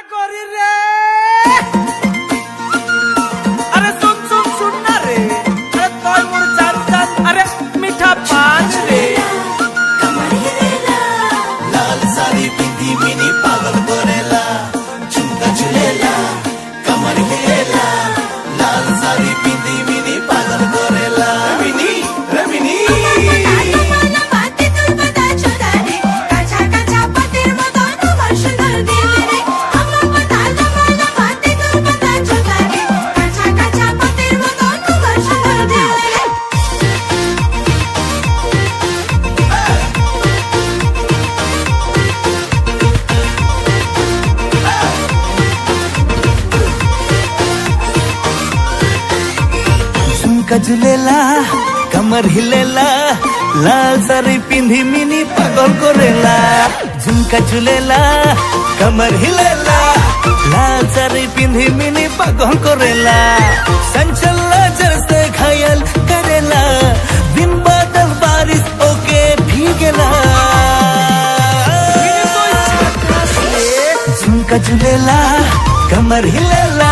করি রে আরে শুন শুন শুন না রে আরে তোর মোর চান চান আরে মিঠা পান রে লাল সারি পিঁধি মিনি পাগল করেলা ঝুমকা ঝুলেলা কমর হিলেলা লাল সারি পিঁধি মিনি পাগল করেলা মিনি রমিনি झुमका झुलेला कमर हिलेला लाल साड़ी पिंधी मिनी पागल करेला झुमका झुलेला कमर हिलेला लाल साड़ी पिंधी मिनी पागल करेला संचल नजर से घायल करेला दिन बादल बारिश ओके भीगेला झुमका झुलेला कमर हिलेला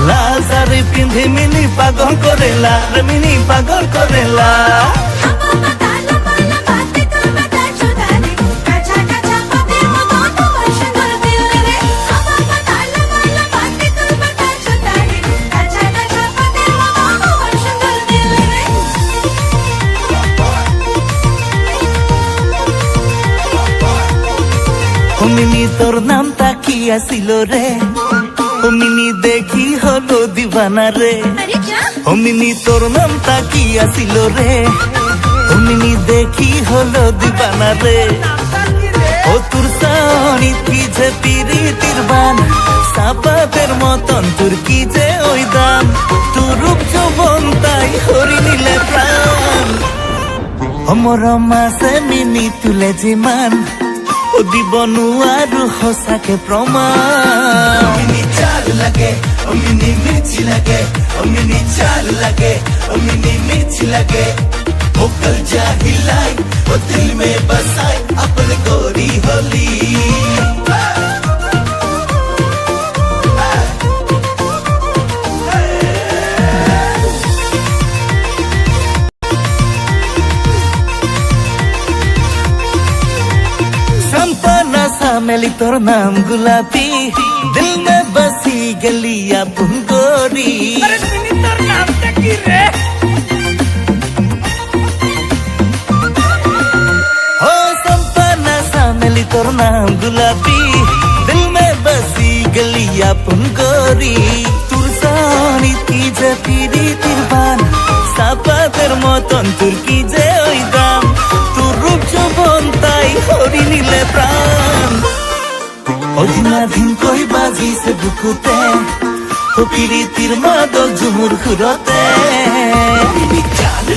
लाल साड़ी पिंधी मिनी पागल करेला रे मिनी पागल करेला মিনি তোর নামটা কি আসিল রে ও মিনি দেখি হলো দিবানা রে ও মিনি তোর নামটা কি আসিল রে ও মিনি দেখি হলো দিবানা রে ও তোর সানি কি যে পিরিতির বান সাপাতের মতন তোর কি যে ওই দাম তোর রূপ যৌবন তাই হরি নিলে প্রাণ অমর মাসে মিনি তুলে জিমান ও দিবনু আৰু সঁচাকে প্ৰমাণ মিনি চাল লাগে ও মিনি মির্চি লাগে ও মিনি চাল লাগে ও মিনি মির্চি লাগে ও কল যা হিলাই ও দিল মে বসাই अपने गोरी होली मेली तोर नाम गुलाबी दिल में बसी गलिया पुंगोरी अरे मिनी তোর নামটা কি রে हो संपन्ना सा मेली तोर नाम गुलाबी दिल में बसी गलिया पुंगोरी तुर सानी की जे पीरी तिरबान सापातेर मतन तुर की जे ओई दाम तुर रूप যৌবন তাই হরি নিলে প্রাণ অধীনাধীন কই বাজিছে বুকুতে ও পিরিতির মাদক ঝুমুর খুরতে মিনি চাল